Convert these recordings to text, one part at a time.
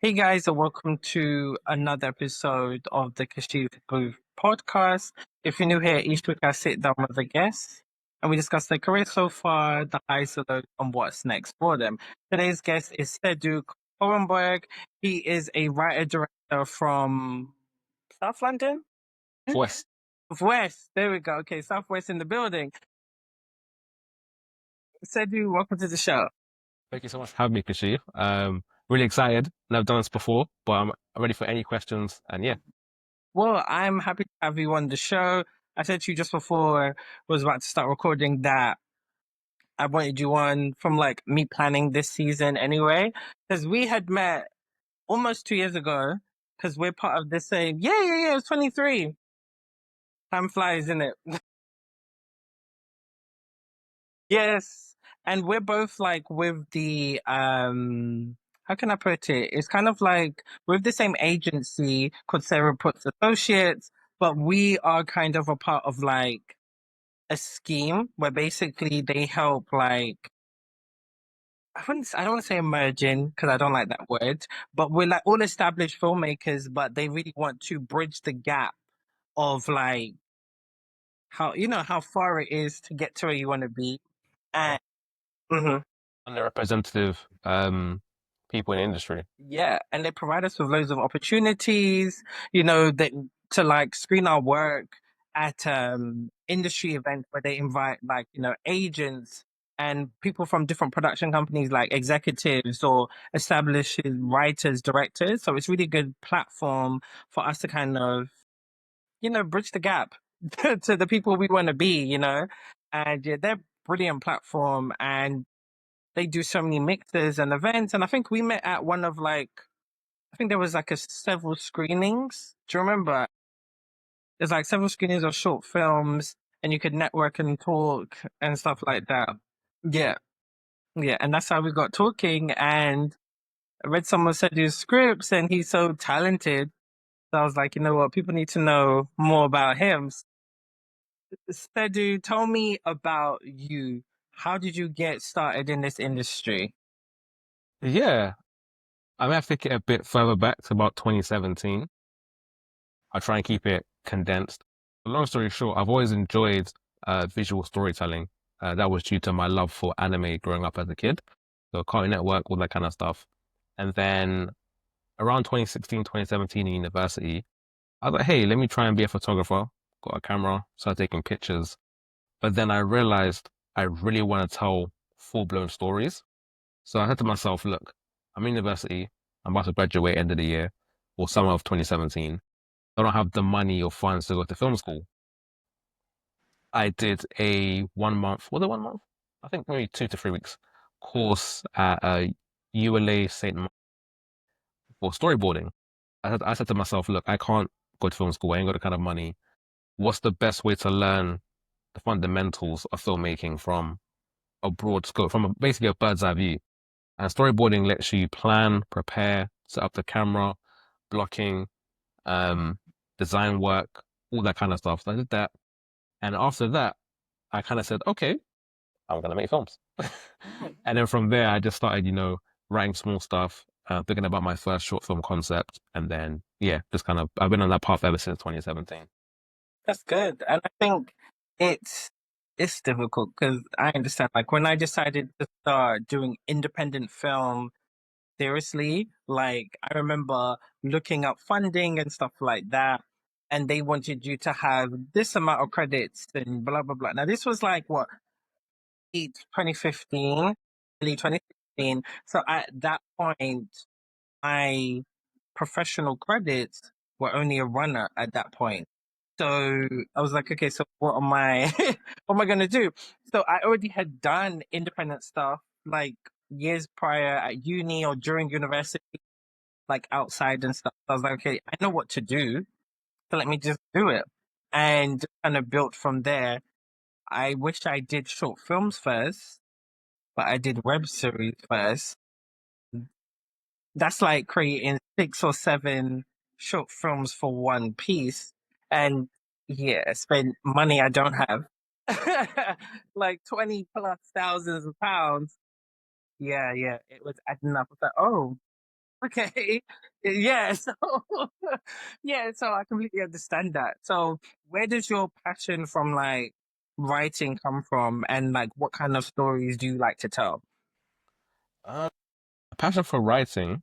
Hey guys, and welcome to another episode of the Kashif Booth podcast. If you're new here, each week I sit down with a guest and we discuss their career so far, the highs, the lows, and what's next for them. Today's guest is Cedou Cauwenburgh. He is a writer director from South London? West. West. There we go. Okay, Southwest in the building. Cedou, welcome to the show. Thank you so much for having me, Kashif. Really excited. Never done this before, but I'm ready for any questions. And yeah, Well, I'm happy to have you on the show. I said to you just before I was about to start recording that I wanted you on from like me planning this season anyway, because we had met almost 2 years ago, because we're part of the same. Yeah, it's 23. Time flies, isn't it? Yes. And we're both like with the, how can I put it? It's kind of like with the same agency called Sarah Puts Associates, but we are kind of a part of like a scheme where basically they help like I don't want to say emerging because I don't like that word, but we're like all established filmmakers, but they really want to bridge the gap of like how far it is to get to where you want to be. And mhm. underrepresentative people in the industry. Yeah, and they provide us with loads of opportunities, that to like screen our work at industry events where they invite like, agents and people from different production companies like executives or established writers, directors. So it's really good platform for us to kind of, bridge the gap to the people we want to be. And yeah, they're brilliant platform and they do so many mixes and events. And I think we met at one of like I think there was like a several screenings. Do you remember? There's like several screenings of short films, and you could network and talk and stuff like that. Yeah, yeah, and that's how we got talking. And I read someone said his scripts, and he's so talented. So I was like, you know what? People need to know more about him. Sedu, tell me about you. How did you get started in this industry? Yeah, I may have to take it a bit further back to about 2017. I'll try and keep it condensed. Long story short, I've always enjoyed visual storytelling. That was due to my love for anime growing up as a kid. So Cartoon Network, all that kind of stuff. And then around 2016, 2017 in university, I was like, hey, let me try and be a photographer. Got a camera, started taking pictures. But then I realized I really want to tell full-blown stories. So I said to myself, look, I'm in university. I'm about to graduate end of the year or summer of 2017. I don't have the money or funds to go to film school. I did a 1 month, was it 1 month? I think maybe 2 to 3 weeks course at ULA St. for storyboarding. I said to myself, look, I can't go to film school. I ain't got the kind of money. What's the best way to learn the fundamentals of filmmaking from a broad scope, from basically a bird's eye view? And storyboarding lets you plan, prepare, set up the camera, blocking, um, design work, all that kind of stuff. So I did that. And after that, I kind of said, okay, I'm going to make films. And then from there, I just started, writing small stuff, thinking about my first short film concept. And then, yeah, just kind of, I've been on that path ever since 2017. That's good. And I think it's it's difficult because I understand like when I decided to start doing independent film seriously, like I remember looking up funding and stuff like that, and they wanted you to have this amount of credits and blah blah blah. Now this was like what 2015, early 2016. So at that point, my professional credits were only a runner at that point. So I was like, okay, so what am I, what am I gonna do? So I already had done independent stuff like years prior at uni or during university, like outside and stuff. So I was like, okay, I know what to do, so let me just do it, and kind of built from there. I wish I did short films first, but I did web series first. That's like creating 6 or 7 short films for one piece. And yeah, spend money I don't have. Like 20 plus thousands of pounds. Yeah, it was adding up. I was like, oh. Okay. Yeah. So, yeah. So I completely understand that. So, where does your passion from like writing come from, and like what kind of stories do you like to tell? Uh, Passion for writing.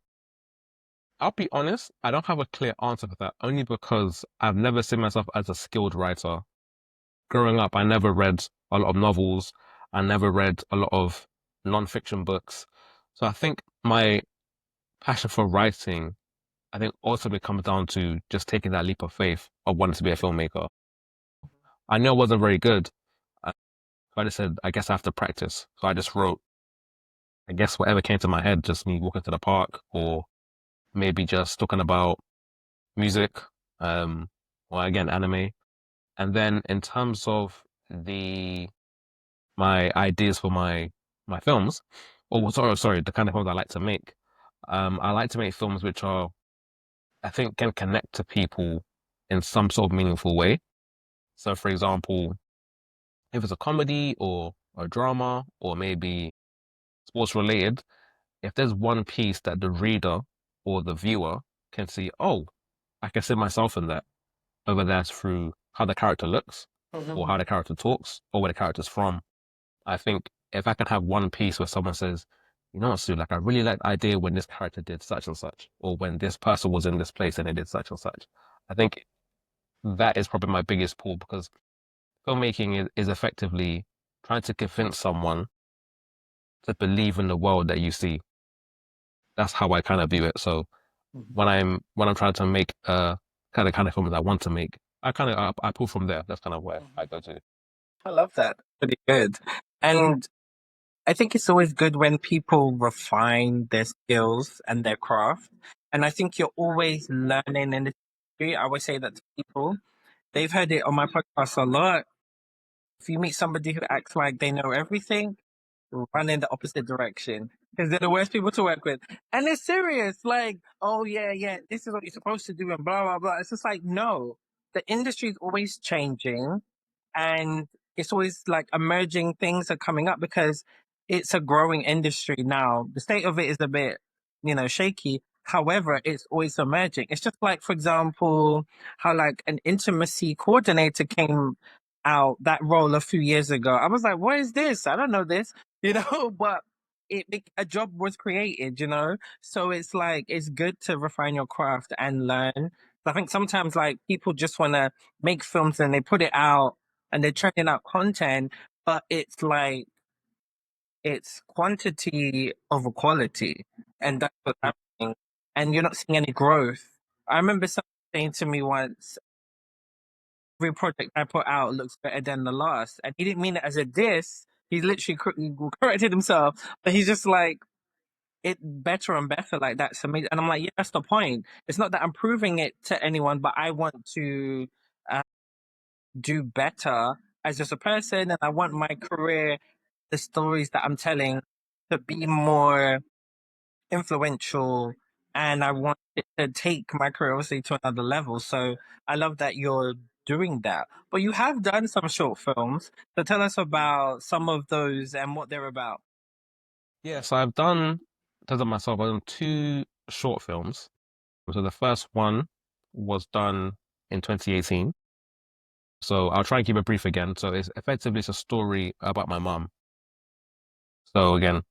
I'll be honest, I don't have a clear answer for that, only because I've never seen myself as a skilled writer. Growing up, I never read a lot of novels. I never read a lot of non-fiction books. So I think my passion for writing, I think ultimately comes down to just taking that leap of faith of wanting to be a filmmaker. I knew I wasn't very good. I, I just said, I guess I have to practice. So I just wrote, I guess whatever came to my head, just me walking to the park or maybe just talking about music, or again, anime. And then in terms of the my ideas for my films, or sorry, the kind of films I like to make. I like to make films which are, I think, can connect to people in some sort of meaningful way. So, for example, if it's a comedy or a drama or maybe sports related, if there's one piece that the reader or the viewer can see, oh, I can see myself in that, whether that's through how the character looks or how the character talks or where the character's from. I think if I can have one piece where someone says, you know what, Sue, like I really like the idea when this character did such and such, or when this person was in this place and they did such and such. I think that is probably my biggest pull because filmmaking is effectively trying to convince someone to believe in the world that you see. That's how I kind of view it. So when I'm trying to make kind of film that I want to make, I pull from there. That's kind of where I go to. I love that. Pretty good. And I think it's always good when people refine their skills and their craft. And I think you're always learning in the industry. I always say that to people. They've heard it on my podcast a lot. If you meet somebody who acts like they know everything, run in the opposite direction because they're the worst people to work with. And it's serious. Like, oh yeah, yeah, this is what you're supposed to do and blah blah blah. It's just like no, the industry is always changing, and it's always like emerging things are coming up because it's a growing industry now. The state of it is a bit, shaky. However, it's always emerging. It's just like, for example, how like an intimacy coordinator came out that role a few years ago. I was like, what is this? I don't know this, but a job was created. So it's like it's good to refine your craft and learn. I think sometimes like people just want to make films and they put it out and they're churning out content, but it's like it's quantity over quality, and that's what's happening. And you're not seeing any growth. I remember someone saying to me once, every project I put out looks better than the last. And he didn't mean it as a diss. He literally corrected himself, but he's just like, it better and better like that. So, and I'm like, yeah, that's the point. It's not that I'm proving it to anyone, but I want to uh, do better as just a person. And I want my career, the stories that I'm telling, to be more influential, and I want it to take my career obviously to another level. So I love that you're doing that. But you have done some short films. So tell us about some of those and what they're about. Yeah, so I've done, in terms of myself, I've done two short films. So the first one was done in 2018. So I'll try and keep it brief again. So it's a story about my mom. So again,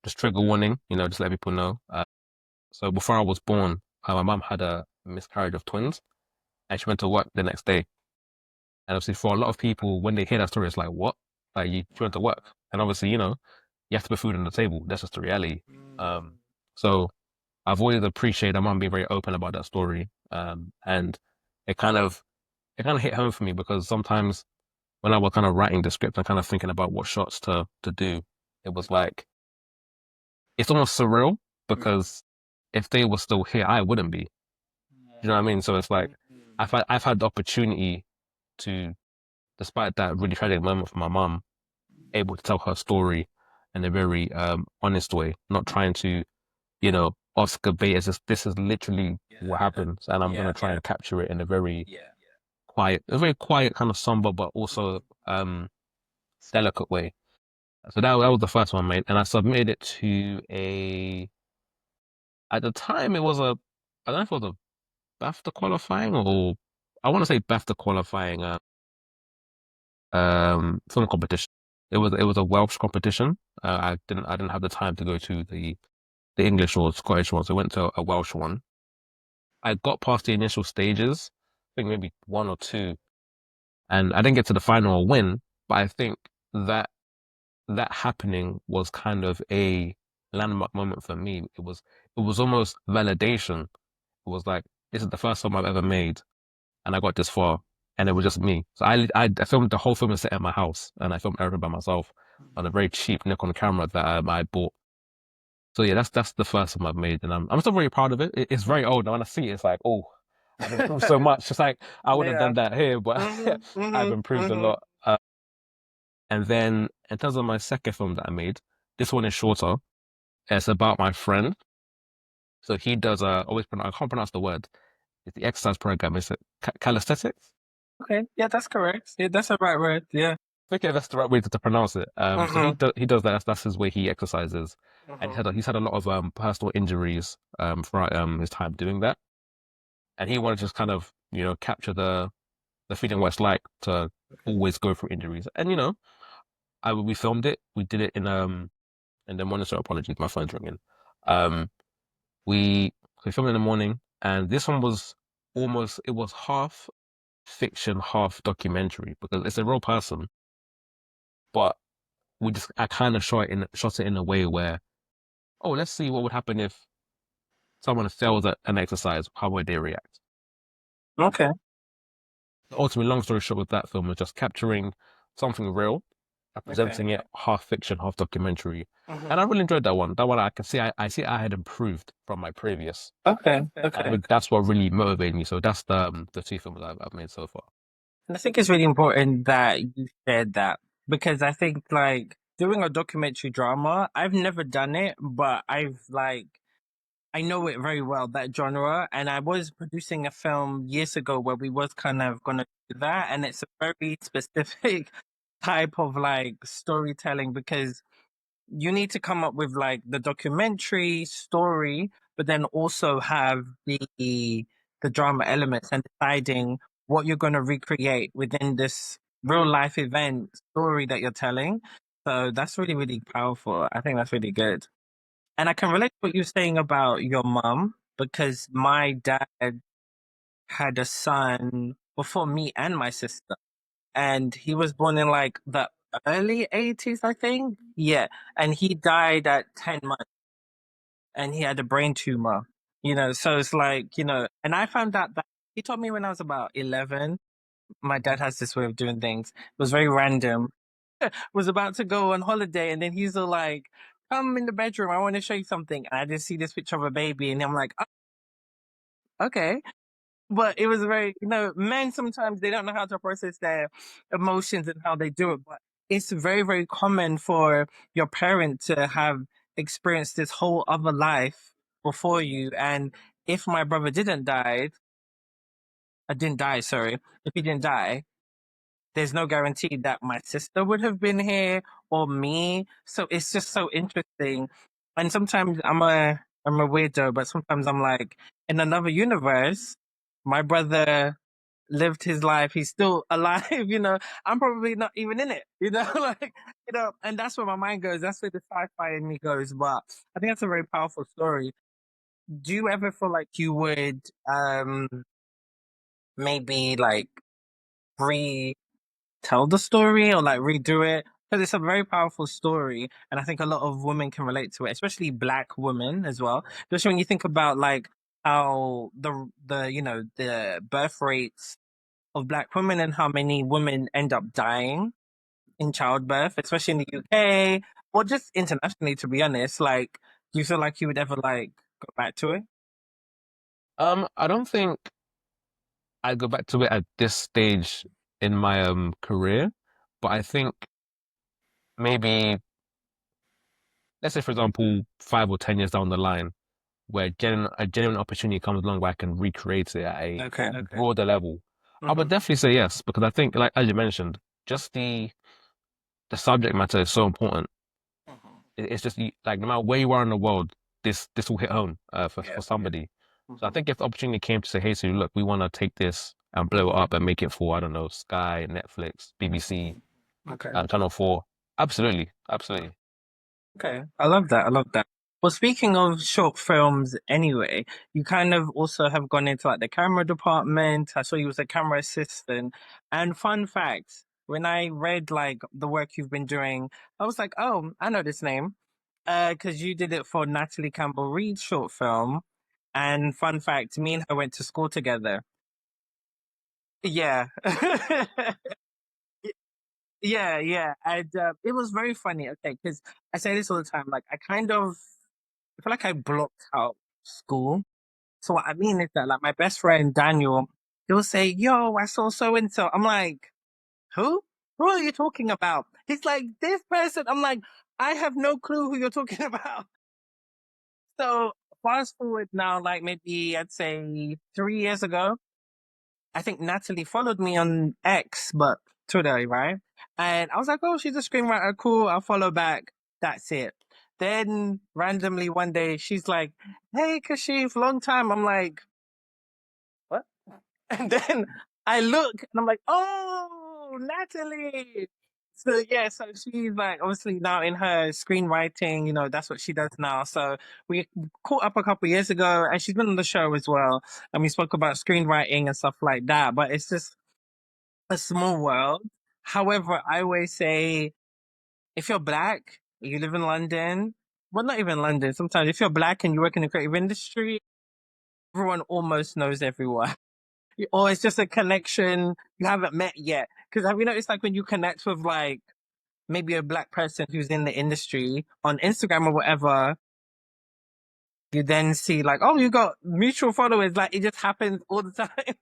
just trigger warning, just let people know. So before I was born, my mom had a miscarriage of twins and she went to work the next day. And obviously for a lot of people, when they hear that story, it's like, what? Like she went to work. And obviously, you have to put food on the table. That's just the reality. So I've always appreciated my mom being very open about that story. And it kind of it kind of hit home for me because sometimes when I was kind of writing the script and kind of thinking about what shots to do, it was like it's almost surreal because if they were still here, I wouldn't be. You know what I mean? So it's like I've had the opportunity to, despite that really tragic moment for my mom, able to tell her story in a very honest way, not trying to, Oscar bait as this is literally what happens, and I'm gonna try and capture it in a very quiet kind of somber, but also delicate way. So that was the first one, mate, and I submitted it to At the time, it was I don't know if it was a BAFTA qualifying or I want to say BAFTA qualifying film competition. It was a Welsh competition. I didn't have the time to go to the English or Scottish one, so I went to a Welsh one. I got past the initial stages, I think maybe one or two, and I didn't get to the final or win. But I think that that happening was kind of a landmark moment for me. It was almost validation. It was like this is the first film I've ever made, and I got this far, and it was just me. So I filmed the whole film set at my house, and I filmed everything by myself on a very cheap Nikon camera that I bought. So yeah, that's the first one I've made, and I'm still very proud of it. It's very old, and when I see it, it's like, oh, I've improved so much. It's like I would have Yeah. done that here, but Mhm. I've Mhm. improved a Mhm. lot. And then in terms of my second film that I made, this one is shorter. It's about my friend. So he does I can't pronounce the word. It's the exercise program. Is it calisthenics? Okay. Yeah, that's correct. Yeah, that's the right word. Yeah. I think that's the right way to pronounce it. So Mhm. he does that. That's his way he exercises, and Mhm. he's had a lot of personal injuries throughout his time doing that, and he wanted to just kind of capture the feeling what it's like to Okay. always go through injuries. And we filmed it. We did it in and then monitor apologies, my phone's ringing. Um, we we filmed in the morning, and this one was it was half fiction, half documentary because it's a real person, but I kind of shot it in a way where, oh, let's see what would happen if someone fails at an exercise. How would they react? Okay. Ultimately, long story short, with that film was just capturing something real and Okay. presenting it half fiction, half documentary. And Mhm. I really enjoyed that one. That one I can see I see I had improved from my previous. Okay. And I Okay. think that's what really motivated me. So that's the two films I've made so far. And I think it's really important that you shared that because I think like doing a documentary drama, I've never done it, but I know it very well, that genre. And I was producing a film years ago where we was kind of gonna do that, and it's a very specific type of like storytelling because you need to come up with like the documentary story, but then also have the drama elements and deciding what you're going to recreate within this real life event story that you're telling. So that's really, really powerful. I think that's really good. And I can relate to what you're saying about your mum because my dad had a son before me and my sister, and he was born in like the early 80s, I think. Yeah. And he died at 10 months and he had a brain tumor, so it's like, and I found out that he told me when I was about 11. My dad has this way of doing things. It was very random. Was about to go on holiday and then he's all like, come in the bedroom. I want to show you something. And I just see this picture of a baby and I'm like, oh, okay. But it was very, men sometimes they don't know how to process their emotions and how they do it. But it's very, very common for your parent to have experienced this whole other life before you. And if my brother didn't die, sorry, if he didn't die, there's no guarantee that my sister would have been here or me. So it's just so interesting. And sometimes I'm a weirdo, but sometimes I'm like, in another universe, my brother lived his life. He's still alive, I'm probably not even in it, like, and that's where my mind goes. That's where the sci-fi in me goes. But I think that's a very powerful story. Do you ever feel like you would, maybe like tell the story or like redo it because it's a very powerful story and I think a lot of women can relate to it, especially black women as well, especially when you think about like how the birth rates of black women and how many women end up dying in childbirth, especially in the UK or just internationally, to be honest. Like, do you feel like you would ever like go back to it? I don't think I'd go back to it at this stage in my career, but I think maybe let's say for example 5 or 10 years down the line, where a genuine opportunity comes along where I can recreate it at a Okay. broader level, I would Hmm. definitely say yes because I think like as you mentioned, just the subject matter is so important. Hmm. It's just like no matter where you are in the world. this will hit home for Yeah. somebody. So I Mhm. think if the opportunity came to say, hey, so look, we want to take this and blow it up and make it for, I don't know, Sky, Netflix, BBC, Okay. Channel 4, absolutely, absolutely. Okay. I love that. I love that. Well, speaking of short films anyway, you kind of also have gone into like the camera department. I saw you was a camera assistant. And fun fact, when I read like the work you've been doing, I was like, oh, I know this name. Because you did it for Natalie Campbell Reid's short film. And fun fact, me and her went to school together. Yeah. Yeah, yeah. And it was very funny. Okay, because I say this all the time. Like, I feel like I blocked out school. So what I mean is that, like, my best friend Daniel, he'll say, "Yo, I saw so and so." I'm like, "Who? Who are you talking about?" He's like, "This person." I'm like, "I have no clue who you're talking about." So fast forward now, like maybe I'd say 3 years ago. I think Natalie followed me on X, but Twitter, right? And I was like, oh, she's a screenwriter. Cool. I'll follow back. That's it. Then randomly one day, she's like, hey, Kashif, long time. I'm like, what? And then I look and I'm like, oh, Natalie. So yeah, so she's like obviously now in her screenwriting, that's what she does now. So we caught up a couple of years ago and she's been on the show as well. And we spoke about screenwriting and stuff like that. But it's just a small world. However, I always say if you're black, you live in London, well, not even London, sometimes if you're black and you work in the creative industry, everyone almost knows everyone. Or it's just a connection you haven't met yet. Because have you noticed, like, when you connect with, like, maybe a black person who's in the industry on Instagram or whatever, you then see, like, oh, you got mutual followers. Like, it just happens all the time.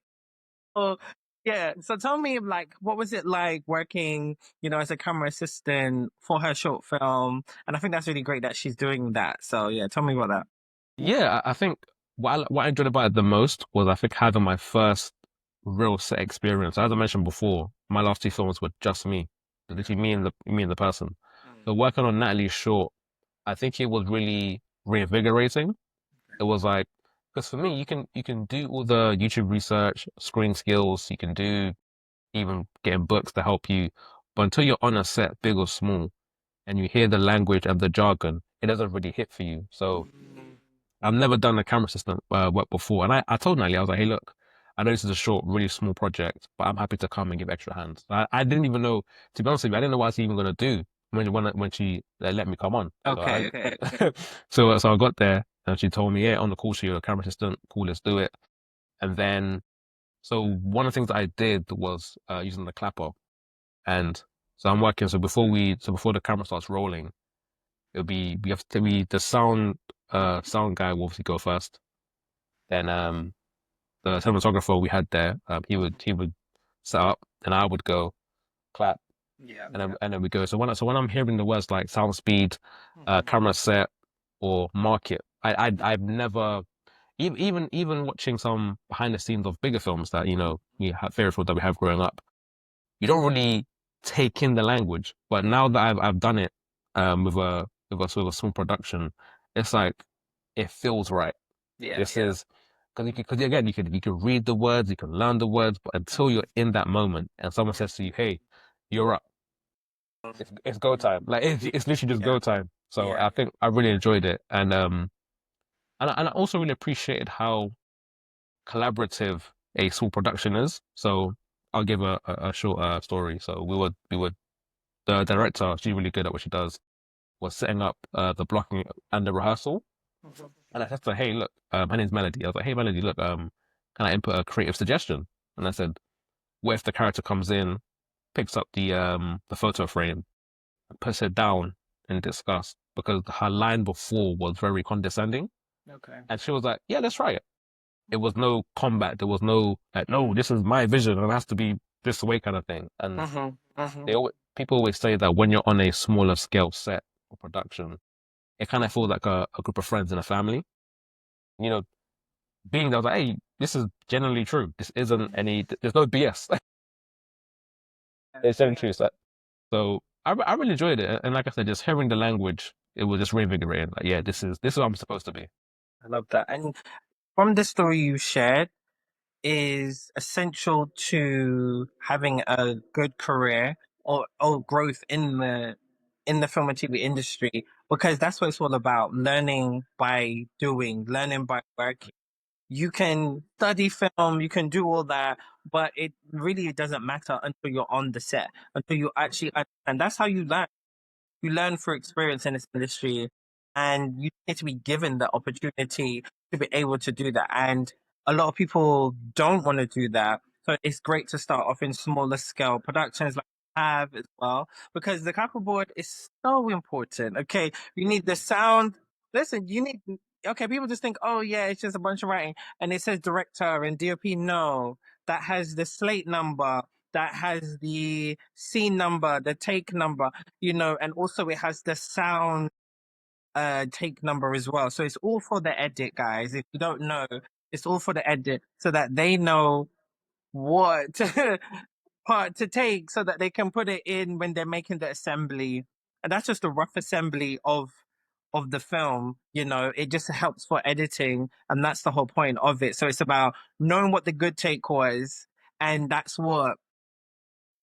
So yeah, so tell me like what was it like working, as a camera assistant for her short film? And I think that's really great that she's doing that. So yeah, tell me about that. Yeah, I think what I enjoyed about it the most was I think having my first real set experience. As I mentioned before, my last two films were just me, literally me and the person. Mm. So working on Natalie's short, I think it was really reinvigorating. It was like because for me, you can do all the YouTube research, screen skills, you can do even getting books to help you, but until you're on a set, big or small, and you hear the language and the jargon, it doesn't really hit for you. So Mm. I've never done a camera assistant work before. And I told Natalie, I was like, hey, look, I know this is a short, really small project, but I'm happy to come and give extra hands. I didn't even know, to be honest with you, I didn't know what I was even going to do when she let me come on. So Okay, okay, okay. so I got there and she told me, yeah, on the call sheet, you're a camera assistant. Cool, let's do it. And then, so one of the things that I did was using the clapper. And so I'm working. So before the camera starts rolling, it'll be, we have to, the sound guy will obviously go first. Then, the cinematographer we had there, he would set up, and I would go clap, Yeah. and then we go. So when I'm hearing the words like sound speed, Mhm. camera set, or market, I've never even watching some behind the scenes of bigger films that we have favorite films that we have growing up. You don't really take in the language, but now that I've done it with a sort of a small production, it's like it feels right. Yeah, This yeah. is because again, you can read the words, you can learn the words, but until you're in that moment and someone says to you, "Hey, you're up," it's go time. Like it's literally just Yeah, go time. So yeah. I think I really enjoyed it, and I also really appreciated how collaborative a small production is. So I'll give a short story. So we were the director. She's really good at what she does. Was setting up the blocking and the rehearsal. Mhm. And I said to her, hey, look, my name's Melody. I was like, hey, Melody, look, can I input a creative suggestion? And I said, what if the character comes in, picks up the photo frame, puts it down in disgust because her line before was very condescending. Okay. And she was like, yeah, let's try it. It was no combat. There was no like, no, this is my vision and it has to be this way kind of thing. And Mhm. Mhm. people always say that when you're on a smaller scale set or production, it kind of feels like a group of friends and a family. You know, being there, I was like, hey, this is generally true. This isn't there's no BS. It's generally true. So I really enjoyed it. And like I said, just hearing the language it was just reinvigorating. Like, yeah, this is what I'm supposed to be. I love that. And from the story you shared, is essential to having a good career or growth in the film and TV industry because that's what it's all about. Learning by doing, learning by working. You can study film, you can do all that, but it really doesn't matter until you're on the set, until you actually, and that's how you learn. You learn through experience in this industry, and you need to be given the opportunity to be able to do that. And a lot of people don't want to do that. So it's great to start off in smaller scale productions like I have as well, because the board is so important. Okay. You need the sound. Listen, you need, okay, people just think, oh yeah, it's just a bunch of writing and it says director and DOP. No, that has the slate number, that has the scene number, the take number, and also it has the sound take number as well. So it's all for the edit, guys. If you don't know, it's all for the edit so that they know what part to take so that they can put it in when they're making the assembly. And that's just a rough assembly of the film, it just helps for editing and that's the whole point of it. So it's about knowing what the good take was, and that's what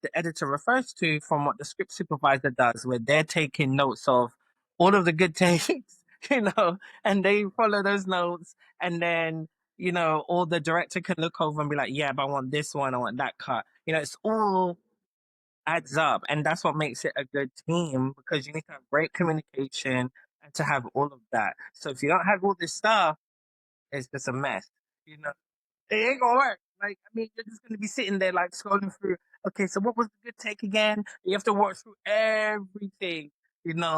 the editor refers to from what the script supervisor does, where they're taking notes of all of the good takes, and they follow those notes. And then, all the director can look over and be like, yeah, but I want this one, I want that cut. It's all adds up. And that's what makes it a good team because you need to have great communication and to have all of that. So if you don't have all this stuff, it's just a mess. You know, it ain't gonna work. Like, I mean, you're just gonna be sitting there like scrolling through. Okay, so what was the good take again? You have to work through everything,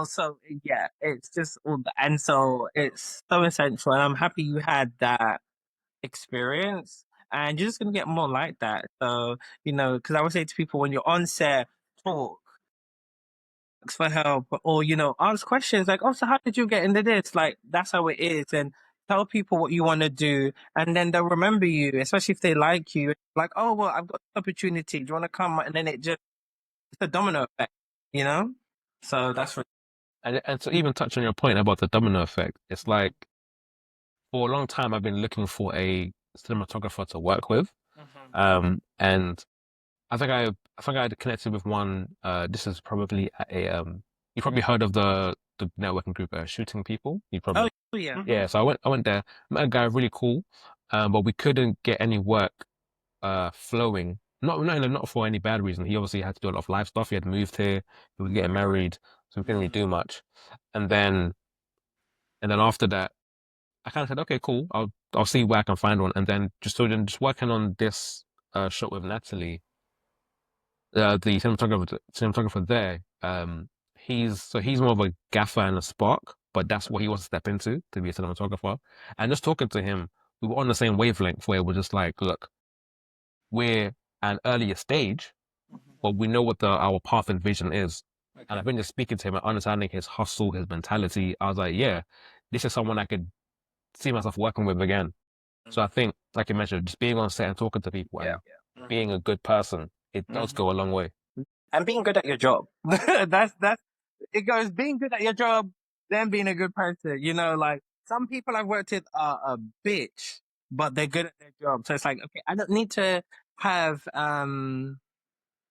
So yeah, it's just all that, and so it's so essential. And I'm happy you had that experience, and you're just gonna get more like that. So because I would say to people when you're on set, talk, ask for help, or ask questions like, "Oh, so how did you get into this?" Like that's how it is, and tell people what you want to do, and then they'll remember you, especially if they like you. Like, "Oh, well, I've got this opportunity. Do you want to come?" And then it's a domino effect, you know. So that's really And to even touch on your point about the domino effect, it's like for a long time I've been looking for a cinematographer to work with. Mhm. And I think I had connected with one. This is probably at a you probably heard of the networking group Shooting People. You Oh probably yeah. yeah. So I went there, met a guy really cool, but we couldn't get any work flowing. Not for any bad reason. He obviously had to do a lot of life stuff. He had moved here. He was getting married, so we couldn't really do much. And then and then after that, I kind of said, okay, cool. I'll see where I can find one. And then just working on this shot with Natalie, the cinematographer there, he's more of a gaffer and a spark, but that's what he wants to step into to be a cinematographer. And just talking to him, we were on the same wavelength where we're just like, look, we're at an earlier stage, but we know what our path and vision is. And I've been just speaking to him and understanding his hustle, his mentality. I was like, yeah, this is someone I could see myself working with again. So I think, like you mentioned, just being on set and talking to people Yeah. and being a good person, it does Mhm. go a long way. And being good at your job. That's it goes being good at your job, then being a good person. Like some people I've worked with are a bitch, but they're good at their job. So it's like, okay, I don't need to have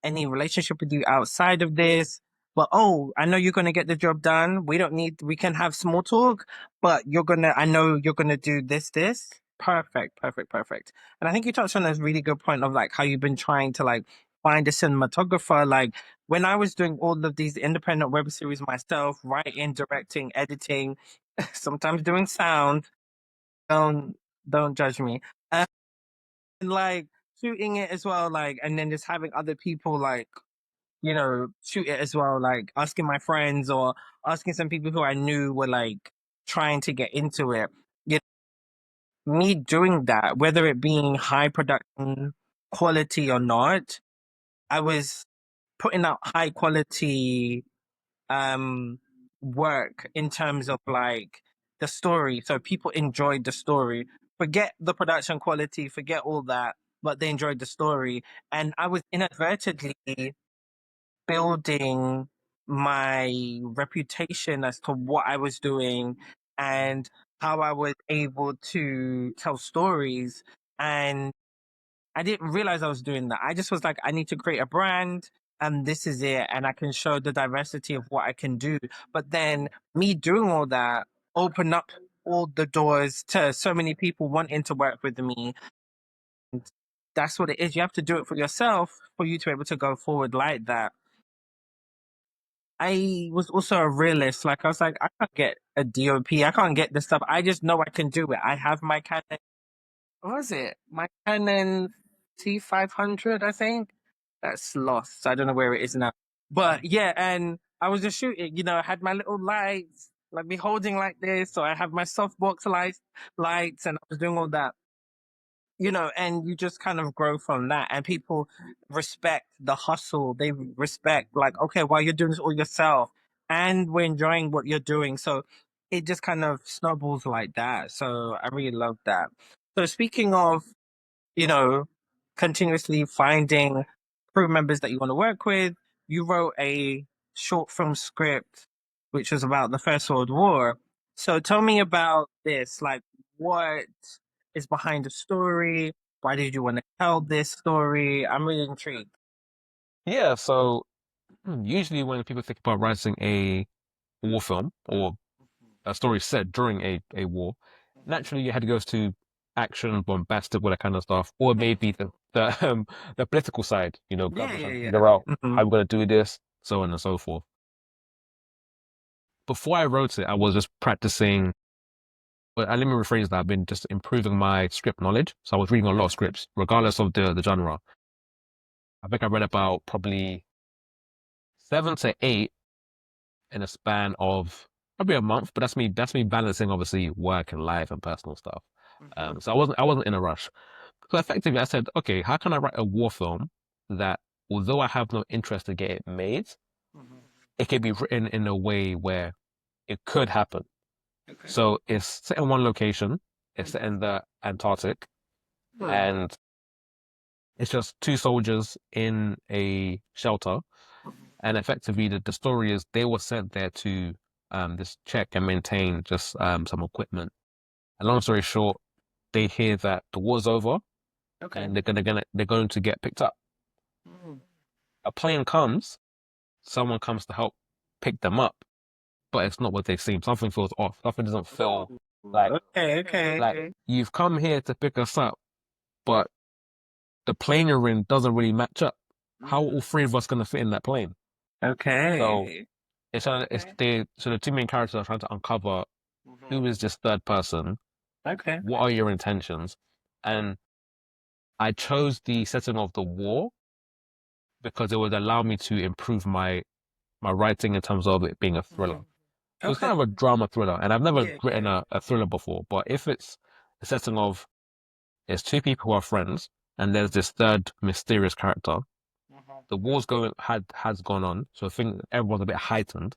any relationship with you outside of this. But oh, I know you're gonna get the job done. We can have small talk, but I know you're gonna do this. Perfect, perfect, perfect. And I think you touched on a really good point of like how you've been trying to like find a cinematographer. Like when I was doing all of these independent web series myself, writing, directing, editing, sometimes doing sound. Don't don't judge me. And like shooting it as well, like, and then just having other people like shoot it as well, like asking my friends or asking some people who I knew were like trying to get into it. You Me doing that, whether it being high production quality or not, I was putting out high quality um work in terms of like the story. So people enjoyed the story. Forget the production quality, forget all that, but they enjoyed the story. And I was inadvertently building my reputation as to what I was doing and how I was able to tell stories. And I didn't realize I was doing that. I just was like, I need to create a brand and this is it. And I can show the diversity of what I can do. But then me doing all that opened up all the doors to so many people wanting to work with me. And that's what it is. You have to do it for yourself for you to be able to go forward like that. I was also a realist. Like I was like, I can't get a DOP. I can't get this stuff. I just know I can do it. I have my Canon. What was it? My Canon T500, I think. That's lost. I don't know where it is now. But yeah, and I was just shooting. I had my little lights, like me holding like this. So I have my softbox lights, and I was doing all that. And you just kind of grow from that. And people respect the hustle. They respect, like, okay, well, you're doing this all yourself and we're enjoying what you're doing. So it just kind of snowballs like that. So I really love that. So speaking of, you know, continuously finding crew members that you want to work with, you wrote a short film script which was about the First World War. So tell me about this. Like, what is behind the story? Why did you want to tell this story? I'm really intrigued. Yeah, so usually when people think about writing a war film or a story set during a war, naturally your head goes to action, bombastic, all that kind of stuff, or maybe the political side, Yeah, government yeah, trying to yeah. figure out Hmm. how we're gonna do this, so on and so forth. Before I wrote it, I was just practicing. But let me rephrase that. I've been just improving my script knowledge. So I was reading a lot of scripts, regardless of the genre. I think I read about probably 7 to 8 in a span of probably a month, but that's me balancing obviously work and life and personal stuff. So I wasn't in a rush. So effectively I said, okay, how can I write a war film that although I have no interest to get it made, it can be written in a way where it could happen. So it's set in one location, it's set in the Antarctic, and it's just two soldiers in a shelter. And effectively, the story is they were sent there to just check and maintain just some equipment. And long story short, they hear that the war's over Okay. and they're going to get picked up. Mm. A plane comes, someone comes to help pick them up, but it's not what they seem. Something feels off. Something doesn't feel like Okay, okay, like okay. you've come here to pick us up, but the plane you're in doesn't really match up. How are all three of us gonna fit in that plane? So Okay. so the two main characters are trying to uncover who is this third person, Okay. what are your intentions, and I chose the setting of the war because it would allow me to improve my writing in terms of it being a thriller. So it's Okay. kind of a drama thriller, and I've never Yeah, written yeah. a thriller before. But if it's a setting of it's two people who are friends, and there's this third mysterious character, the war's going had has gone on, so I think everyone's a bit heightened.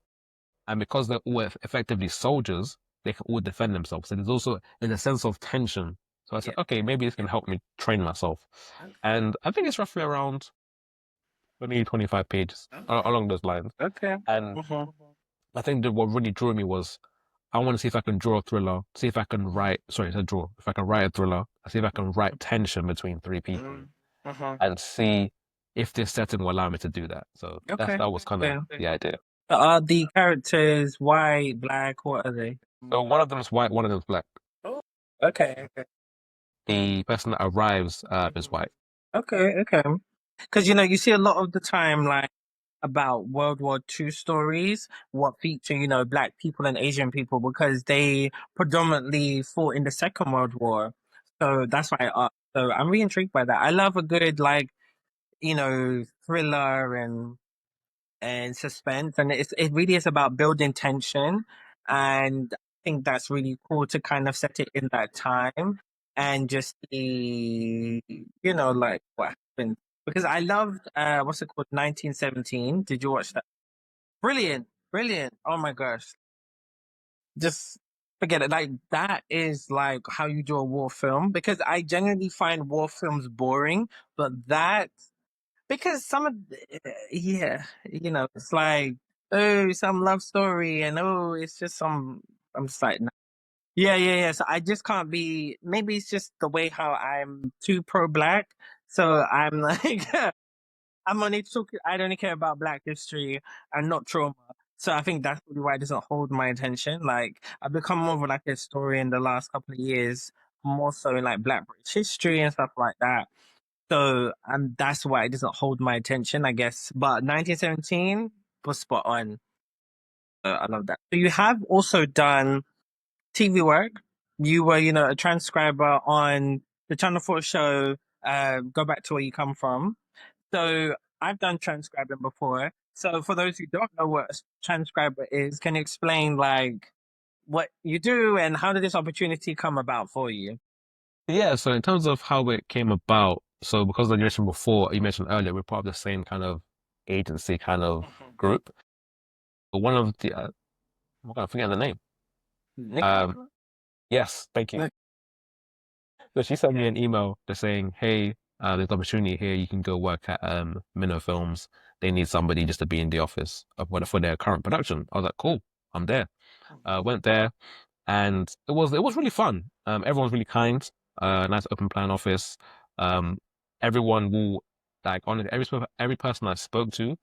And because they're all effectively soldiers, they can all defend themselves. So there's a sense of tension. So I said, Yeah. okay, maybe this can help me train myself. Okay. And I think it's roughly around 20, 25 pages along those lines. Okay. And Mhm. I think that what really drew me was I want to see if I can draw a thriller, see if I can write, sorry, to draw, if I can write a thriller, see if I can write tension between three people Mm. Mhm. and see if this setting will allow me to do that. So Okay. that was kind of Okay. the idea. Are the characters white, black? What are they? So one of them is white, one of them is black. Oh. Okay. Okay. The person that arrives is white. Okay. Okay. Because you see a lot of the time, like about World War II stories, what feature black people and Asian people because they predominantly fought in the Second World War. So that's why I asked. So I'm really intrigued by that. I love a good like thriller and suspense, and it really is about building tension, and I think that's really cool to kind of set it in that time and just see like what happened because I loved what's it called 1917. Did you watch that? Brilliant, brilliant. Oh my gosh, just forget it. Like that is like how you do a war film because I genuinely find war films boring, but that because some of yeah, it's like. oh, some love story, and oh, it's just some. I'm just like, yeah, yeah, yeah. So I just can't be. Maybe it's just the way how I'm too pro black. So I'm like, I'm only talking. I only care about Black history and not trauma. So I think that's probably why it doesn't hold my attention. Like I've become more of like a historian the last couple of years, more so in like Black British history and stuff like that. So that's why it doesn't hold my attention, I guess. But 1917 was spot on. I love that. So you have also done TV work. You were, a transcriber on the Channel 4 show, Go Back to Where You Come From. So I've done transcribing before. So for those who don't know what a transcriber is, can you explain like what you do and how did this opportunity come about for you? Yeah, so in terms of how it came about, so because you mentioned before, you mentioned earlier, we're part of the same kind of agency kind of Mhm. group. But one of the, I'm gonna forget the name. Um, Nicola? yes, thank you. So she sent me Yeah. an email just saying, "Hey, there's an opportunity here. You can go work at Minnow Films. They need somebody just to be in the office for their current production." I was like, "Cool, I'm there." Went there, and it was really fun. Everyone's really kind. Nice open plan office. Um, everyone will like on every person I spoke to,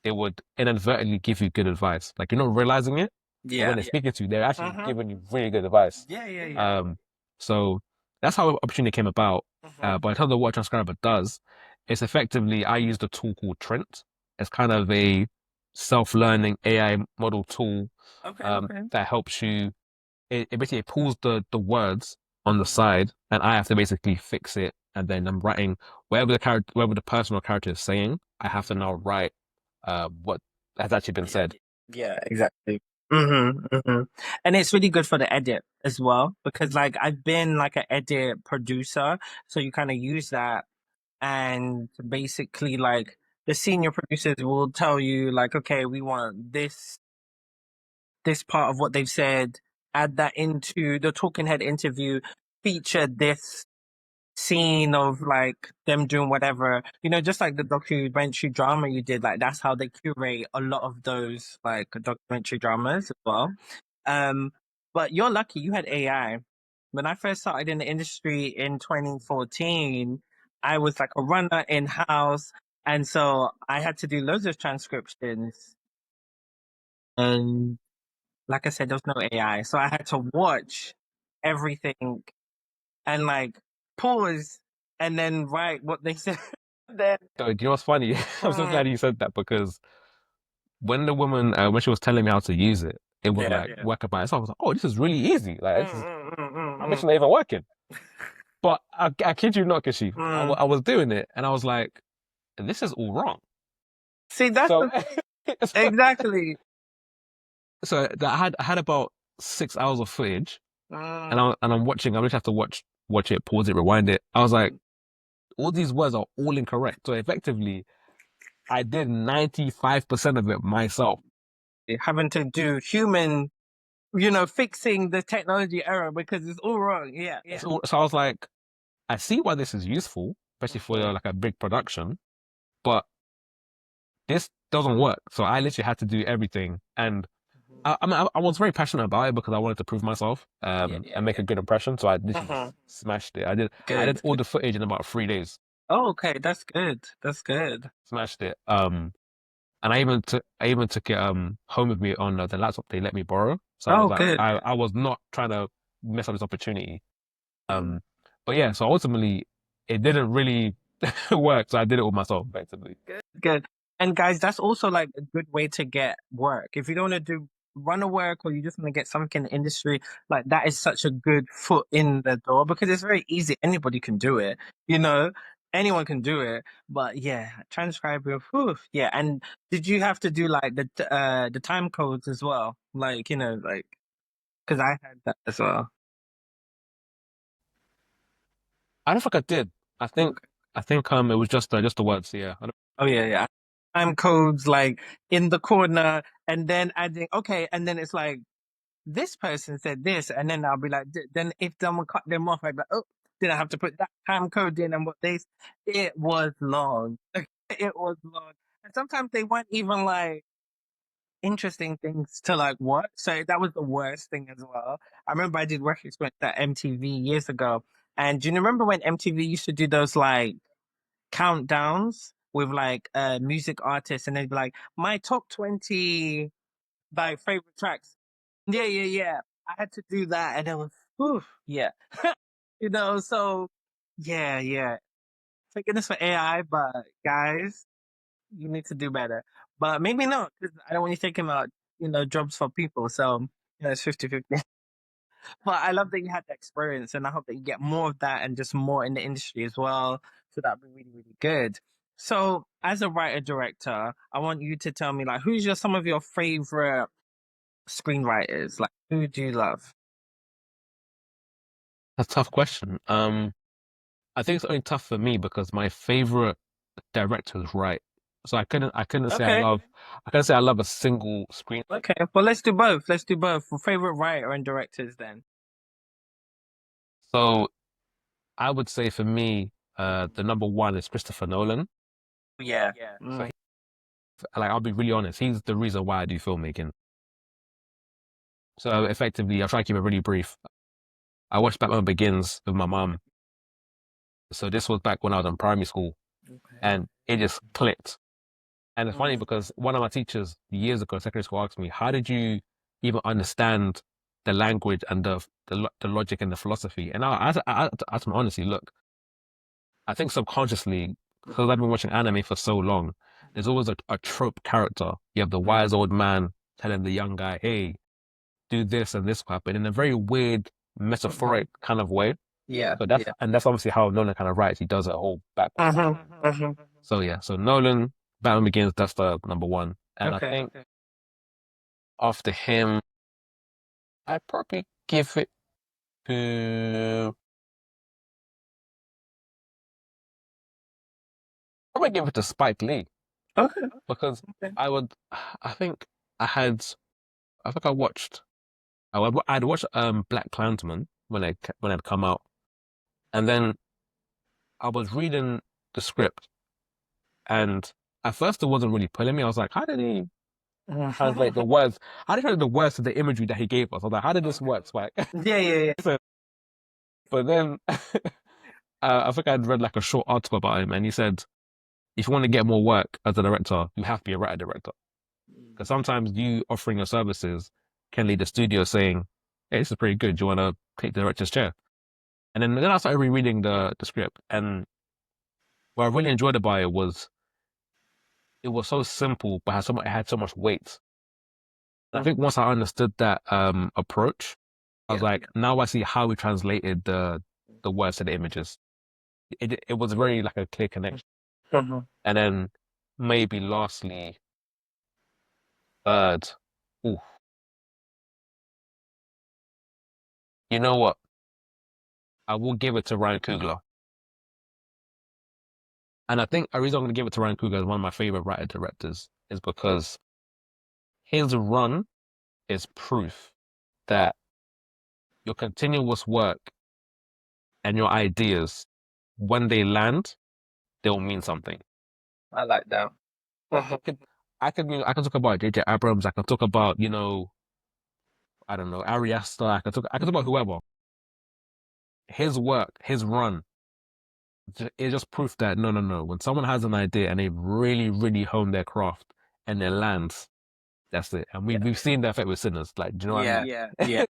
they would inadvertently give you good advice. Like you're not realizing it, but Yeah. when they're speaking to you, they're actually Uh-huh. giving you really good advice. Yeah, yeah, yeah. So that's how the opportunity came about. Hmm. But in terms of what Transcriber does, it's effectively I use the tool called Trent. It's kind of a self-learning AI model tool Okay, okay. that helps you. It basically pulls the words on the Hmm. side, and I have to basically fix it. And then I'm writing whatever the person or character is saying. I have to Hmm. now write what has actually been Yeah, said. yeah, exactly. And it's really good for the edit as well because like I've been like an edit producer, so you kind of use that and basically like the senior producers will tell you like, okay, we want this part of what they've said, add that into the talking head interview, feature this scene of like them doing whatever, just like the documentary drama you did, like that's how they curate a lot of those like documentary dramas as well. Um, but you're lucky you had AI. When I first started in the industry in 2014, I was like a runner in house. And so I had to do loads of transcriptions. And like I said, there was no AI. So I had to watch everything and like pause and then write what they said. then So, do you know what's funny? I'm so mm, glad you said that because when the woman when she was telling me how to use it, it was yeah. like work by itself. I was like, oh, this is really easy. Like this is I'm Mm. actually not even working. But I kid you not, Kishi, Mm. I was doing it and I was like, this is all wrong. See, that's So the exactly. I had about 6 hours of footage Mm. and I'm watching. I just have to watch it, pause it, rewind it. I was like, all these words are all incorrect. So effectively, I did 95% of it myself. Having to do human, fixing the technology error because it's all wrong. Yeah, yeah. So I was like, I see why this is useful, especially for Mhm. like a big production, but this doesn't work. So I literally had to do everything. And I mean, I was very passionate about it because I wanted to prove myself, Yeah, yeah, and make yeah. a good impression. So I literally Mhm. just smashed it. I did Good, all good. the footage in about 3 days. Oh, okay, that's good. That's good. Smashed it. And I even took it home with me on the laptop they let me borrow. So I was Oh, like, good. I was not trying to mess up this opportunity. Mm. Um, but yeah, so ultimately it didn't really work. So I did it all myself, effectively. Good, good. And guys, that's also like a good way to get work. If you don't want to do run a work or you just want to get something in the industry, like that is such a good foot in the door because it's very easy. Anybody can do it, you know, anyone can do it. But yeah, transcriber, whew, yeah. And did you have to do like the time codes as well? Like, like because I had that as well. I don't think I did. I think Okay. I think it was just the words. Yeah. Oh yeah, yeah. Time codes like in the corner and then adding okay, and then it's like this person said this, and then I'll be like, then if someone cut them off, I'd be like, oh, then I have to put that time code in and what it was long. It was long. And sometimes they weren't even like, interesting things to like watch. So that was the worst thing as well. I remember I did work experience at MTV years ago. And do you remember when MTV used to do those like countdowns with like music artists and they'd be like, my top 20 like favorite tracks. Yeah, yeah, yeah. I had to do that and it was whew, yeah. So yeah, yeah. Thank goodness for AI, but guys, you need to do better. But maybe not, because I don't want you thinking about, jobs for people. So, it's 50-50. But I love that you had the experience and I hope that you get more of that and just more in the industry as well. So that'd be really, really good. So as a writer director, I want you to tell me like some of your favorite screenwriters? Like who do you love? That's a tough question. I think it's only tough for me because my favorite director is right. So Okay. I couldn't say I love a single screen. Okay. Well, let's do both. Let's do both. For favorite writer and directors then. So I would say for me, the number one is Christopher Nolan. Yeah. So Mm. like, I'll be really honest, he's the reason why I do filmmaking. So effectively, I'll try to keep it really brief. I watched Batman Begins with my mum. So this was back when I was in primary school Okay. and it just clicked. And it's funny Mm. because one of my teachers years ago, secondary school, asked me, "How did you even understand the language and the logic and the philosophy?" And I asked him honestly, look, I think subconsciously, because I've been watching anime for so long, there's always a trope character. You have the wise old man telling the young guy, "Hey, do this and this will happen," in a very weird, metaphoric kind of way. Yeah. So Yeah. that's obviously how Nolan kind of writes. He does it all backwards. Uh-huh. So yeah, so Nolan, Batman Begins, that's the number one. And I Okay. think after him, I'd probably give it to probably give it to Spike Lee Okay. because Okay. I would I think I had I think I watched I'd watched Black Klansman when it had come out, and then I was reading the script, and at first it wasn't really pulling me. I was like, how did he translate the words? How did he translate the words to the imagery that he gave us? I was like, how did this work, Spike? Yeah, yeah, yeah. So, but then I think I'd read like a short article about him, and he said, if you want to get more work as a director, you have to be a writer director. Because sometimes you offering your services can lead the studio saying, "Hey, this is pretty good. Do you want to take the director's chair?" And then I started rereading the script, and what I really enjoyed about it was so simple, but it had so much weight. And I think once I understood that approach, I was Yeah. like, now I see how we translated the words to the images. It was very like a clear connection. Mhm. And then maybe lastly, third, ooh, you know what? I will give it to Ryan Coogler. And I think a reason I'm going to give it to Ryan Coogler as one of my favorite writer directors is because his run is proof that your continuous work and your ideas, when they land, they'll mean something. I like that. I could, I can talk about J.J. Abrams. I can talk about, I don't know, Ari Aster. I can talk about whoever. His work, his run, it's just proof that no, no, no. When someone has an idea and they really, really hone their craft and it lands, that's it. And we've seen the effect with Sinners. Like, do you know what I Yeah, mean? yeah,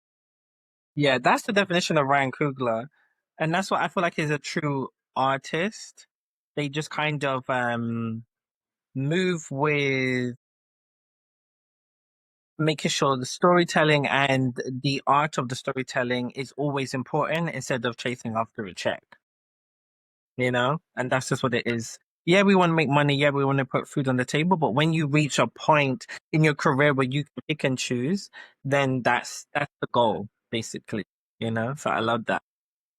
yeah. That's the definition of Ryan Coogler, and that's what I feel like is a true artist. They just kind of move with making sure the storytelling and the art of the storytelling is always important instead of chasing after a check. And that's just what it is. Yeah, we want to make money. Yeah, we want to put food on the table. But when you reach a point in your career where you can pick and choose, then that's the goal, basically. So I love that.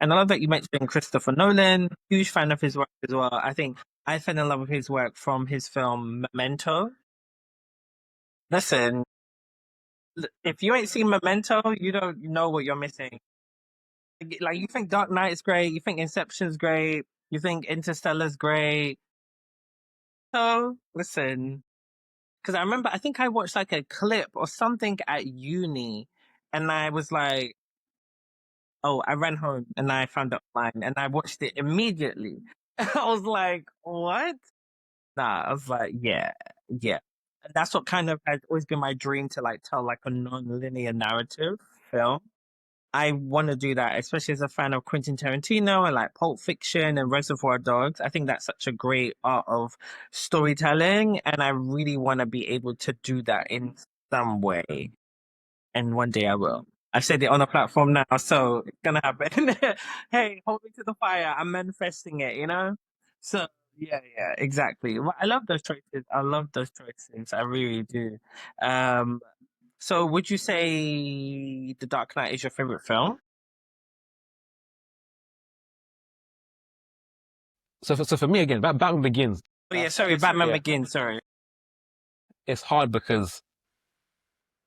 And I love that you mentioned Christopher Nolan. Huge fan of his work as well. I think I fell in love with his work from his film Memento. Listen, if you ain't seen Memento, you don't know what you're missing. Like you think Dark Knight is great, you think Inception's great, you think Interstellar's great. So listen. because I remember I think I watched like a clip or something at uni, and I was like, oh, I ran home and I found it online and I watched it immediately. I was like, what? Nah, I was like, yeah, yeah. And that's what kind of has always been my dream to like tell like a non-linear narrative film. I want to do that, especially as a fan of Quentin Tarantino and like Pulp Fiction and Reservoir Dogs. I think that's such a great art of storytelling, and I really want to be able to do that in some way. And one day I will. I've said it on a platform now, so it's gonna happen. Hey, hold me to the fire. I'm manifesting it, you know? So yeah, yeah, exactly. Well, I love those choices. I love those choices. I really do. Um, so would you say The Dark Knight is your favorite film? So for me again, Batman Begins. Oh yeah, sorry, Batman Begins, sorry. It's hard because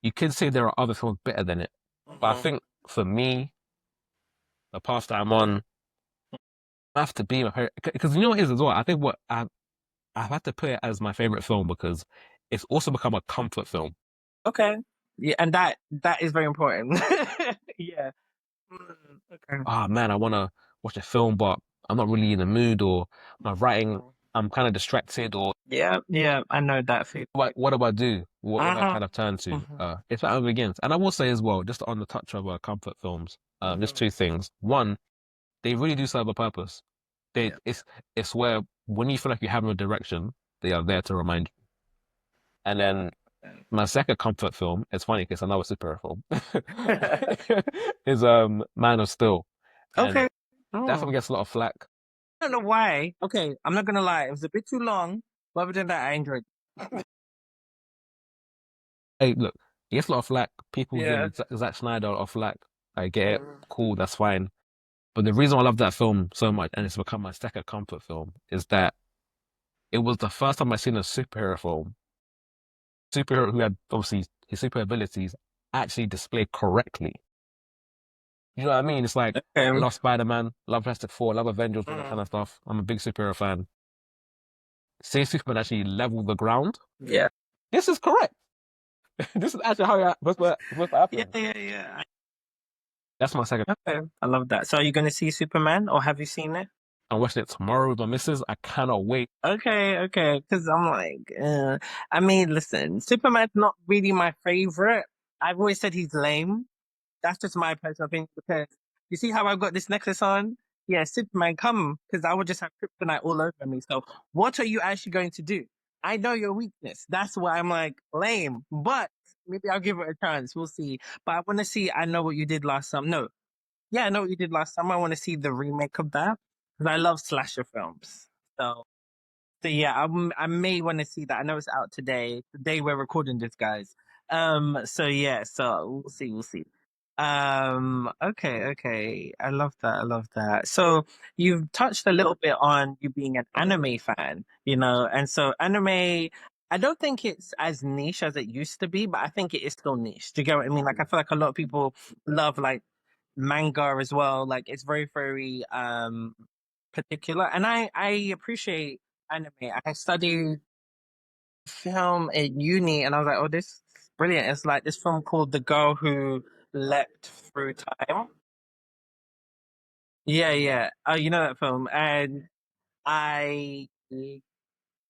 you could say there are other films better than it, but I Mhm. think for me, the path that I'm on, I have to be my favorite because you know what it is as well. I think what I've had to put it as my favorite film because it's also become a comfort film. Okay. Yeah, and that is very important. Yeah. Okay. Ah man, I want to watch a film, but I'm not really in the mood, or my writing, I'm kind of distracted, or Yeah, yeah, I know that feeling. what do I do? What do I Uh-huh. kind of turn to? Mhm. It's Batman Begins, and I will say as well, just on the touch of comfort films, just two things. One, they really do serve a purpose. They Yeah. it's where when you feel like you have no direction, they are there to remind you. And then my second comfort film, it's funny because another superhero film, is Man of Steel, and Okay. that film Oh. gets a lot of flack. I don't know why. Okay, I'm not gonna lie. It was a bit too long, but other than that, I enjoyed it. Hey, look, it gets a lot of flack. People give Yeah. Zack Snyder a lot of flack. I get it, Mm. cool, that's fine. But the reason I love that film so much, and it's become my second comfort film, is that it was the first time I seen a superhero film, superhero who had obviously his super abilities actually displayed correctly. You know what I mean? It's like I Okay. love Spider-Man, love Fantastic Four, love Avengers, all that kind Mm. of stuff. I'm a big superhero fan. Seeing Superman actually level the ground, Yeah. this is correct. This is actually how it supposed to Yeah, happen. yeah, yeah. That's my second. Okay. I love that. So are you gonna see Superman or have you seen it? I'm watching it tomorrow with my missus. I cannot wait. Okay, okay. Because I'm like, I mean, listen, Superman's not really my favorite. I've always said he's lame. That's just my personal opinion because you see how I've got this necklace on? Yeah, Superman, come, because I would just have kryptonite all over me. So, what are you actually going to do? I know your weakness. That's why I'm like lame, but maybe I'll give it a chance. We'll see. But I want to see. I know what you did last time. No, yeah, I know what you did last time. I want to see the remake of that because I love slasher films. So, so yeah, I may want to see that. I know it's out today, the day we're recording this, guys. So yeah, so we'll see, we'll see. Okay, okay. I love that. I love that. So you've touched a little bit on you being an anime fan, you know, and so anime, I don't think it's as niche as it used to be, but I think it is still niche. Do you get what I mean? Like I feel like a lot of people love like manga as well. Like it's very, very particular. And I appreciate anime. I studied film at uni and I was like, oh, this is brilliant. It's like this film called The Girl Who Leapt Through Time. Yeah, yeah. Oh, you know that film. And I,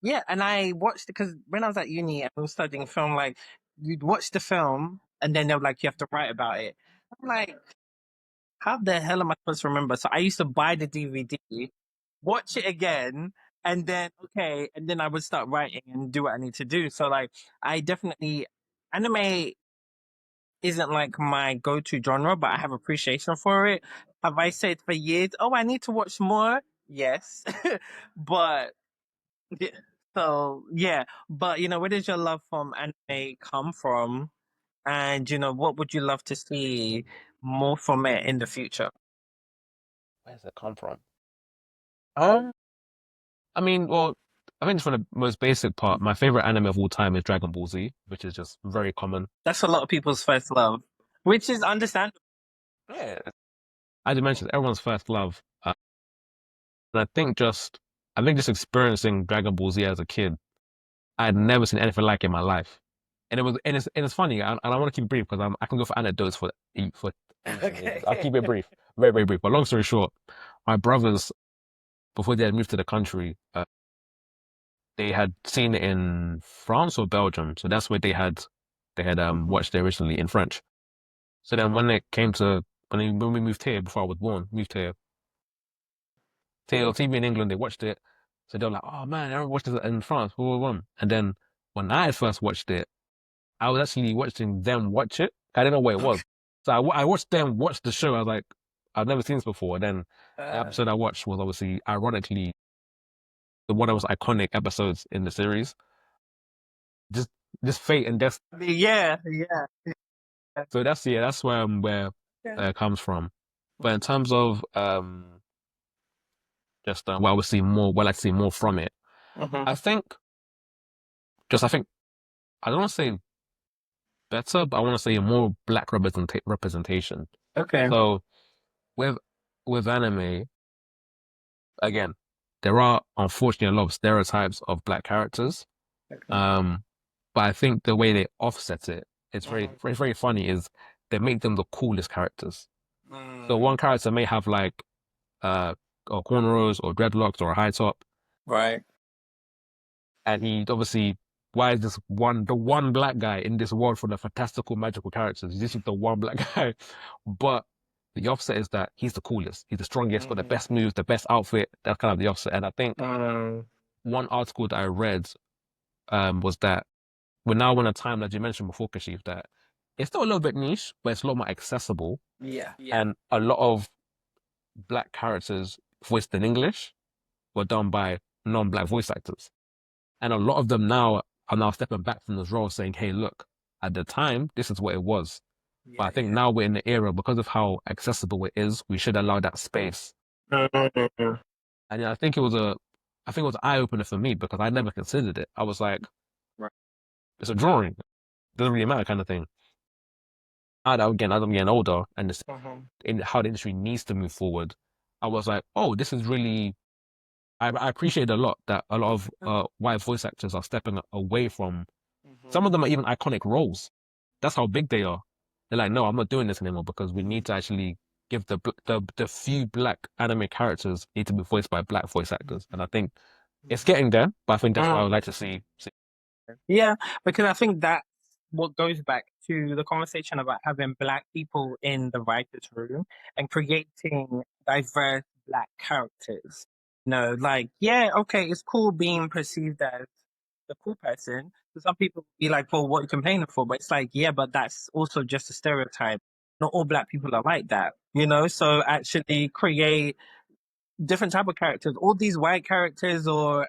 yeah, and I watched it because when I was at uni and we were studying film, like you'd watch the film and then they were like, you have to write about it. I'm like, how the hell am I supposed to remember? So I used to buy the DVD, watch it again, and then okay, and then I would start writing and do what I need to do. So like I definitely anime isn't like my go-to genre, but I have appreciation for it. Have I said for years, oh, I need to watch more? Yes. But yeah, so yeah, but you know, where does your love from anime come from? And you know, what would you love to see more from it in the future? Where does it come from? Um, I mean, well, I think for the most basic part, my favorite anime of all time is Dragon Ball Z, which is just very common. That's a lot of people's first love, which is understandable. Yeah. As you mentioned, everyone's first love. And I think just experiencing Dragon Ball Z as a kid I had never seen anything like it in my life. And it's funny, and I want to keep it brief because I can go for anecdotes for Okay. I'll keep it brief, very very brief. But long story short, my brothers before they had moved to the country, they had seen it in France or Belgium, so that's where they had watched it originally in French. So then when it came to when we moved here before I was born, moved here, TV in England, they watched it. So they were like, "Oh man, I never watched it in France." Blah, blah, blah. And then when I first watched it, I was actually watching them watch it. I didn't know what it was. So I watched them watch the show. I was like, I've never seen this before. And then the episode I watched was obviously, ironically, the one of those iconic episodes in the series. Just, just fate and death. Yeah, yeah. So that's where Yeah. it comes from. But in terms of just what I would see more, what I see more from it, I think I think I don't want to say better, but I want to say more black representation. Okay. So with anime, again, there are unfortunately a lot of stereotypes of black characters. Okay. But I think the way they offset it, it's very, very, very funny, is they make them the coolest characters. So one character may have like or cornrows or dreadlocks or a high top, Right. and he obviously, why is the one black guy in this world full of fantastical magical characters? This is the one black guy. But the offset is that he's the coolest, he's the strongest, got the best moves, the best outfit. That's kind of the offset. And I think one article that I read was that we're now in a time, that you mentioned before, Kashif, that it's still a little bit niche, but it's a lot more accessible. Yeah. And a lot of black characters voiced in English were done by non-black voice actors. And a lot of them now are now stepping back from this role saying, hey, look, at the time, this is what it was. But I think now we're in the era, because of how accessible it is, we should allow that space. And yeah, I think it was an eye opener for me because I never considered it. I was like, Right. it's a drawing. Doesn't really matter kind of thing. As I'm getting older and in how the industry needs to move forward, I was like, oh, this is really, I appreciate a lot that a lot of white voice actors are stepping away from, some of them are even iconic roles. That's how big they are. They're like, no, I'm not doing this anymore because we need to actually give the few black anime characters need to be voiced by black voice actors. And I think it's getting there, but I think that's what I would like to see. Yeah, because I think that's what goes back to the conversation about having black people in the writers' room and creating diverse black characters. Like, yeah, okay, it's cool being perceived as the cool person. So some people be like, well, what are you complaining for? But it's like, yeah, but that's also just a stereotype. Not all black people are like that. So actually create different type of characters. All these white characters or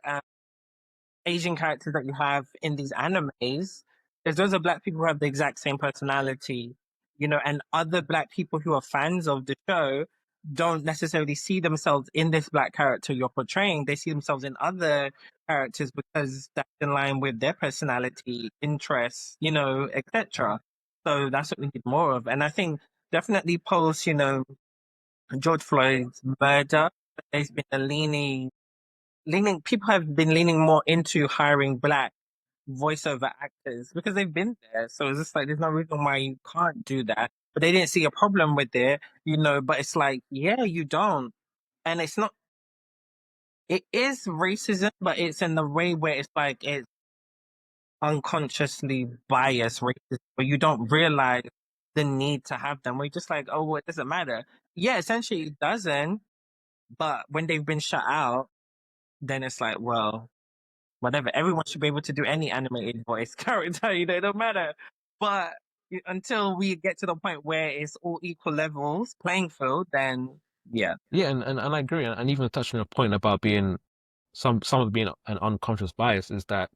Asian characters that you have in these animes, there's those are black people who have the exact same personality, and other black people who are fans of the show don't necessarily see themselves in this black character you're portraying. They see themselves in other characters because that's in line with their personality, interests, etc. So that's what we need more of. And I think definitely post, George Floyd's murder, there's been a leaning people have been leaning more into hiring black voiceover actors because they've been there. So it's just like there's no reason why you can't do that. But they didn't see a problem with it, but it's like, yeah, you don't. And it's not it is racism, but it's in the way where it's like it's unconsciously biased racism where you don't realize the need to have them. We're just like, oh, well, it doesn't matter. Yeah, essentially it doesn't, but when they've been shut out, then it's like, well, whatever. Everyone should be able to do any animated voice character, it don't matter. But until we get to the point where it's all equal levels, playing field, then yeah. Yeah, and I agree. And even touching on a point about being some of being an unconscious bias is that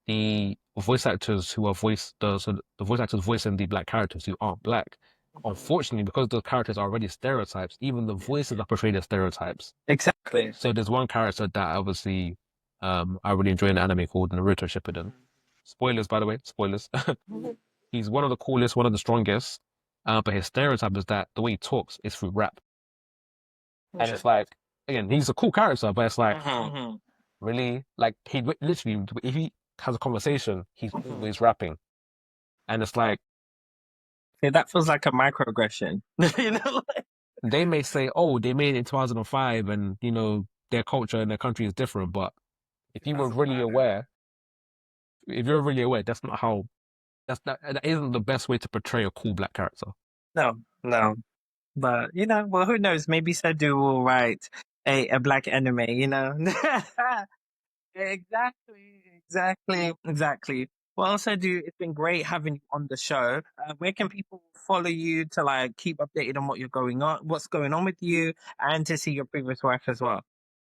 the voice actors who are the voice actors voicing the black characters who aren't black, unfortunately, because those characters are already stereotypes, even the voices are portrayed as stereotypes. Exactly. So there's one character that obviously I really enjoy in the anime called Naruto Shippuden. Spoilers, by the way, spoilers. He's one of the coolest, one of the strongest, but his stereotype is that the way he talks is through rap. And it's like, again, he's a cool character, but it's like, really, like he literally, if he has a conversation, he's always rapping. And it's like, Yeah, that feels like a microaggression. You know? they may say, oh, they made it in 2005 and, their culture and their country is different. But if you were Doesn't really matter. aware, if you're really aware, that isn't the best way to portray a cool black character. No, no. But well, who knows? Maybe Sadu will write a black anime. Exactly, exactly, exactly. Well, Sadu, it's been great having you on the show. Where can people follow you to like keep updated on what's going on with you, and to see your previous work as well?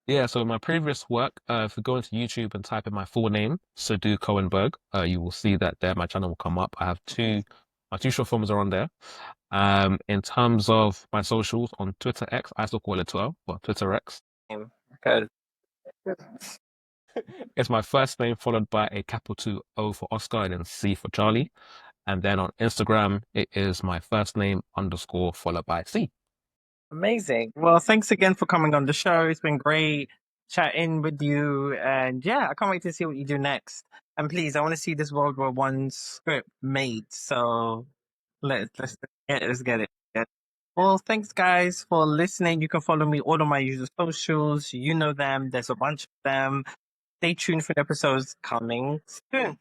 Yeah, so my previous work, if you go into YouTube and type in my full name, Cedou Cauwenburgh, you will see that there my channel will come up. I have my two short films are on there. In terms of my socials on Twitter X, I still call it Twitter, but Twitter X. Because It's my first name followed by a capital O for Oscar and then C for Charlie. And then on Instagram, it is my first name underscore followed by C. amazing. Well, thanks again for coming on the show. It's been great chatting with you, and yeah, I can't wait to see what you do next. And please, I want to see this World War I script made. So let's get it. Yeah. Well, thanks guys for listening. You can follow me all on my usual socials. You know them. There's a bunch of them. Stay tuned for the episodes coming soon.